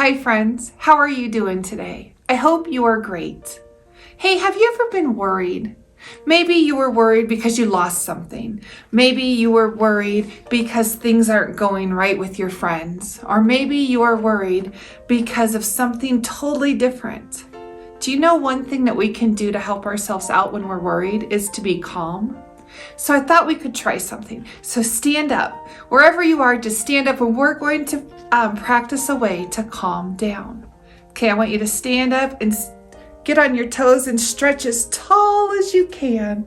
Hi friends, how are you doing today? I hope you are great. Hey, have you ever been worried? Maybe you were worried because you lost something. Maybe you were worried because things aren't going right with your friends. Or maybe you are worried because of something totally different. Do you know one thing that we can do to help ourselves out when we're worried is to be calm? So I thought we could try something. So stand up. Wherever you are, just stand up and we're going to practice a way to calm down. Okay, I want you to stand up and get on your toes and stretch as tall as you can.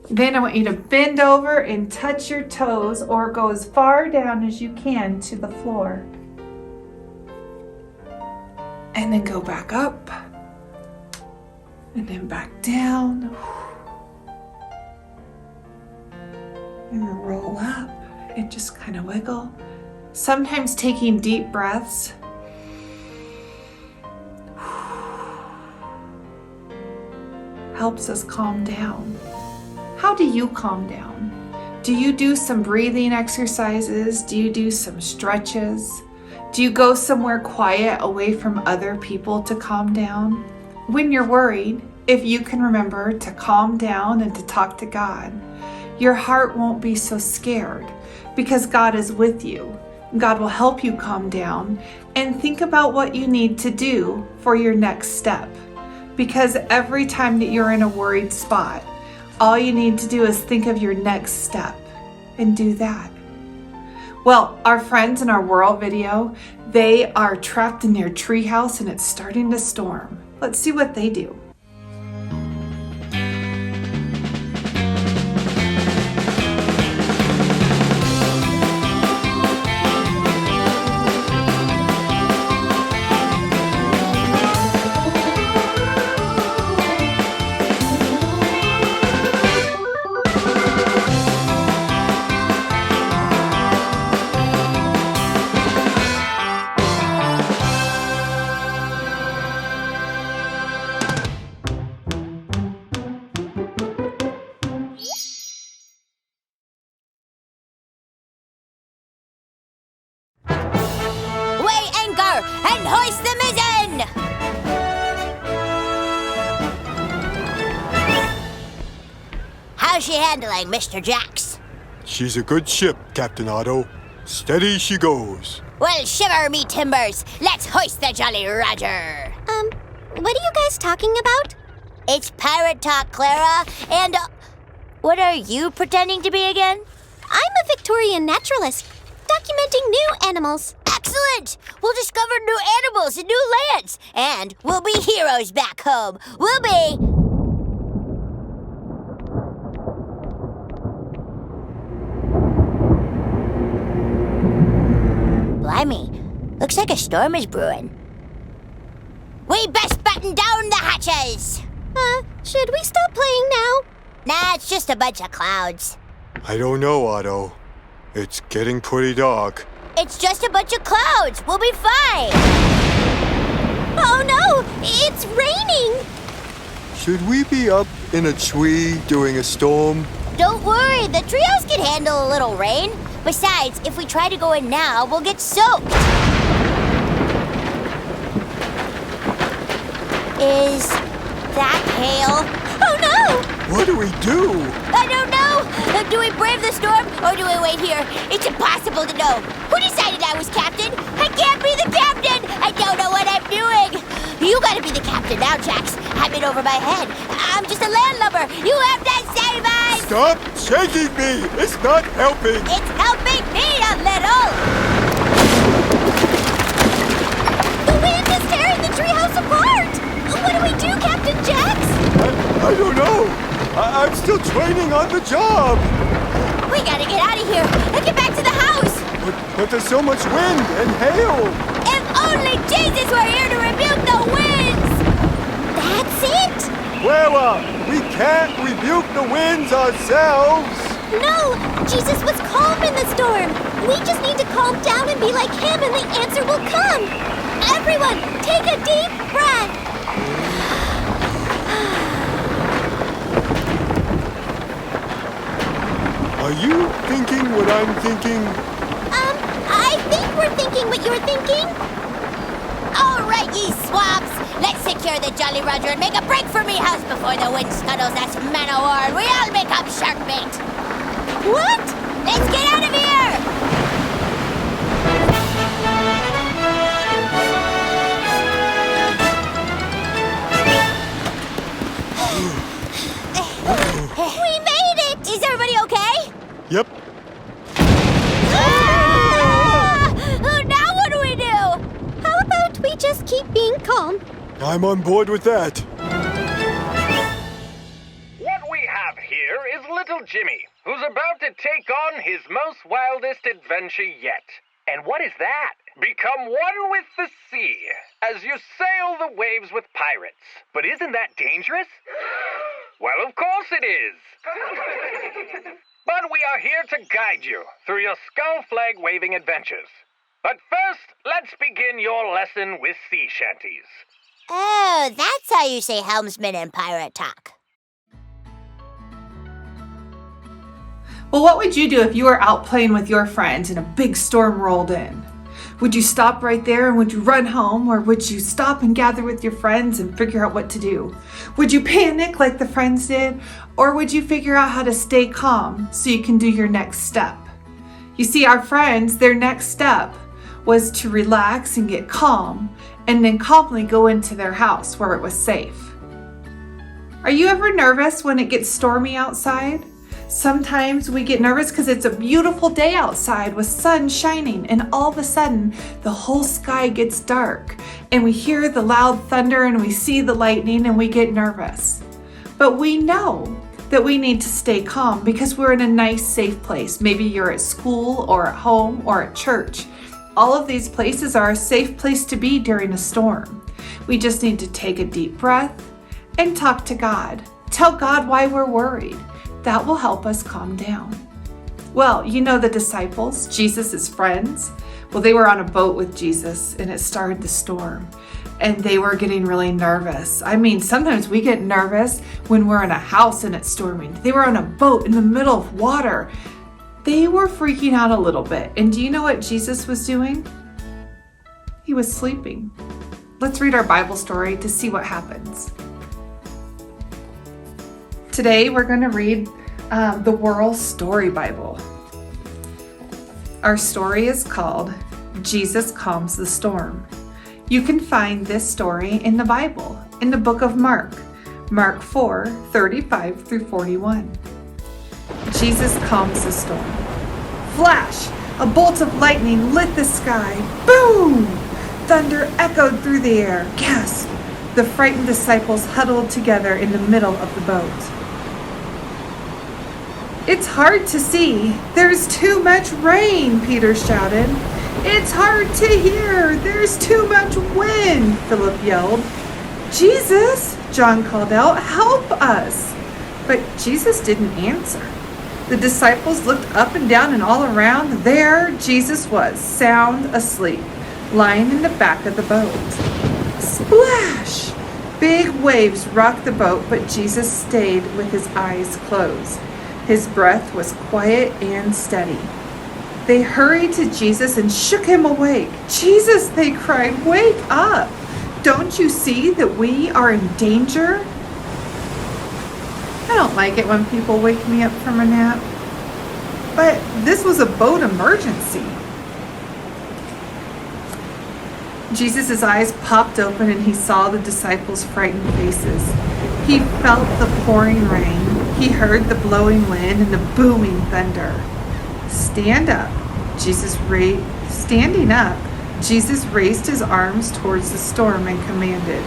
Then I want you to bend over and touch your toes or go as far down as you can to the floor. And then go back up. And then back down. And roll up and just kind of wiggle. Sometimes taking deep breaths helps us calm down. How do you calm down? Do you do some breathing exercises? Do you do some stretches? Do you go somewhere quiet away from other people to calm down? When you're worried, if you can remember to calm down and to talk to God, your heart won't be so scared because God is with you. God will help you calm down and think about what you need to do for your next step. Because every time that you're in a worried spot, all you need to do is think of your next step and do that. Well, our friends in our world video, they are trapped in their treehouse and it's starting to storm. Let's see what they do. And hoist the mizzen! How's she handling, Mr. Jax? She's a good ship, Captain Otto. Steady she goes. Well, shiver me timbers. Let's hoist the Jolly Roger. What are you guys talking about? It's pirate talk, Clara. And, what are you pretending to be again? I'm a Victorian naturalist, documenting new animals. Excellent! We'll discover new animals and new lands. And we'll be heroes back home. We'll be... Blimey, looks like a storm is brewing. We best batten down the hatches! Should we stop playing now? Nah, it's just a bunch of clouds. I don't know, Otto. It's getting pretty dark. It's just a bunch of clouds. We'll be fine. Oh no, it's raining! Should we be up in a tree during a storm? Don't worry, the treehouse can handle a little rain. Besides, if we try to go in now, we'll get soaked. Is that hail? Oh no! What do we do? I don't know. Do we brave the storm or do we wait here? It's impossible to know. Who decided I was captain? I can't be the captain. I don't know what I'm doing. You gotta be the captain now, Jax. I'm in over my head. I'm just a landlubber. You have to save us. Stop shaking me! It's not helping! It's helping me a little. The wind is tearing the treehouse apart! What do we do, Captain Jax? I don't know. I'm still training on the job. We gotta get out of here and get back to the house. But there's so much wind and hail. If only Jesus were here to rebuke the winds. That's it! Clara, we can't rebuke the winds ourselves. No! Jesus was calm in the storm! We just need to calm down and be like him and the answer will come! Everyone, take a deep breath! Are you thinking what I'm thinking? were thinking what you were thinking. All right, ye swabs! Let's secure the Jolly Roger and make a break for me house before the wind scuttles that man o' war and we all make up shark bait! What? Let's get out of here! We made it! Is everybody okay? Yep. Ah! Oh, now what do we do? How about we just keep being calm? I'm on board with that. What we have here is little Jimmy, who's about to take on his most wildest adventure yet. And what is that? Become one with the sea as you sail the waves with pirates. But isn't that dangerous? Well, of course it is. But we are here to guide you through your skull flag waving adventures. But first, let's begin your lesson with sea shanties. Oh, that's how you say helmsman and pirate talk. Well, what would you do if you were out playing with your friends and a big storm rolled in? Would you stop right there and would you run home, or would you stop and gather with your friends and figure out what to do? Would you panic like the friends did, or would you figure out how to stay calm so you can do your next step? You see, our friends, their next step was to relax and get calm and then calmly go into their house where it was safe. Are you ever nervous when it gets stormy outside? Sometimes we get nervous because it's a beautiful day outside with sun shining, and all of a sudden the whole sky gets dark and we hear the loud thunder and we see the lightning and we get nervous. But we know that we need to stay calm because we're in a nice, safe place. Maybe you're at school or at home or at church. All of these places are a safe place to be during a storm. We just need to take a deep breath and talk to God. Tell God why we're worried. That will help us calm down. Well, you know the disciples, Jesus' friends. Well, they were on a boat with Jesus and it started the storm and they were getting really nervous. I mean, sometimes we get nervous when we're in a house and it's storming. They were on a boat in the middle of water. They were freaking out a little bit. And do you know what Jesus was doing? He was sleeping. Let's read our Bible story to see what happens. Today we're going to read the World Story Bible. Our story is called Jesus Calms the Storm. You can find this story in the Bible, in the book of Mark, Mark 4:35 through 41. Jesus calms the storm. Flash! A bolt of lightning lit the sky. Boom! Thunder echoed through the air. Gasp! The frightened disciples huddled together in the middle of the boat. It's hard to see. There's too much rain, Peter shouted. It's hard to hear. There's too much wind, Philip yelled. Jesus, John called out, help us. But Jesus didn't answer. The disciples looked up and down and all around. There Jesus was, sound asleep, lying in the back of the boat. Splash! Big waves rocked the boat, but Jesus stayed with his eyes closed. His breath was quiet and steady. They hurried to Jesus and shook him awake. Jesus, they cried, wake up! Don't you see that we are in danger? I don't like it when people wake me up from a nap. But this was a boat emergency. Jesus' eyes popped open and he saw the disciples' frightened faces. He felt the pouring rain. He heard the blowing wind and the booming thunder. Standing up, Jesus raised his arms towards the storm and commanded,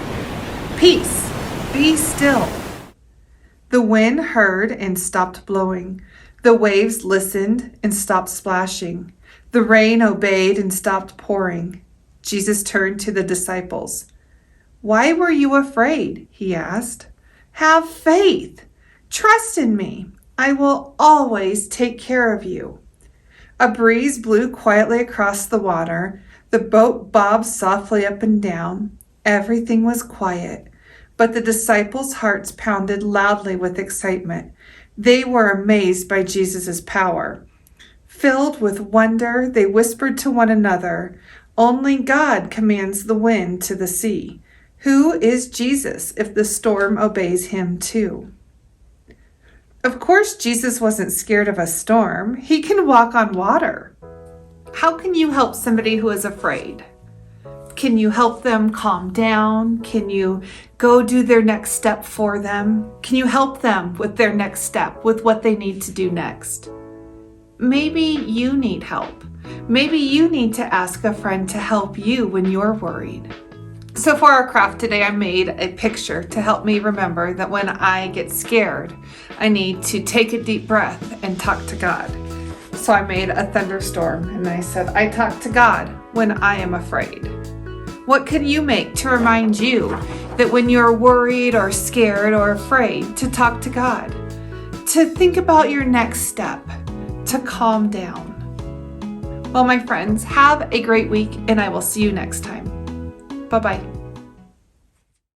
"Peace, be still." The wind heard and stopped blowing. The waves listened and stopped splashing. The rain obeyed and stopped pouring. Jesus turned to the disciples. "Why were you afraid?" he asked. "Have faith. Trust in me. I will always take care of you." A breeze blew quietly across the water. The boat bobbed softly up and down. Everything was quiet, but the disciples' hearts pounded loudly with excitement. They were amazed by Jesus' power. Filled with wonder, they whispered to one another, "Only God commands the wind to the sea. Who is Jesus if the storm obeys him too?" Of course, Jesus wasn't scared of a storm. He can walk on water. How can you help somebody who is afraid? Can you help them calm down? Can you go do their next step for them? Can you help them with their next step, with what they need to do next? Maybe you need help. Maybe you need to ask a friend to help you when you're worried. So for our craft today, I made a picture to help me remember that when I get scared, I need to take a deep breath and talk to God. So I made a thunderstorm and I said, I talk to God when I am afraid. What can you make to remind you that when you're worried or scared or afraid, to talk to God, to think about your next step, to calm down? Well, my friends, have a great week and I will see you next time. Bye-bye.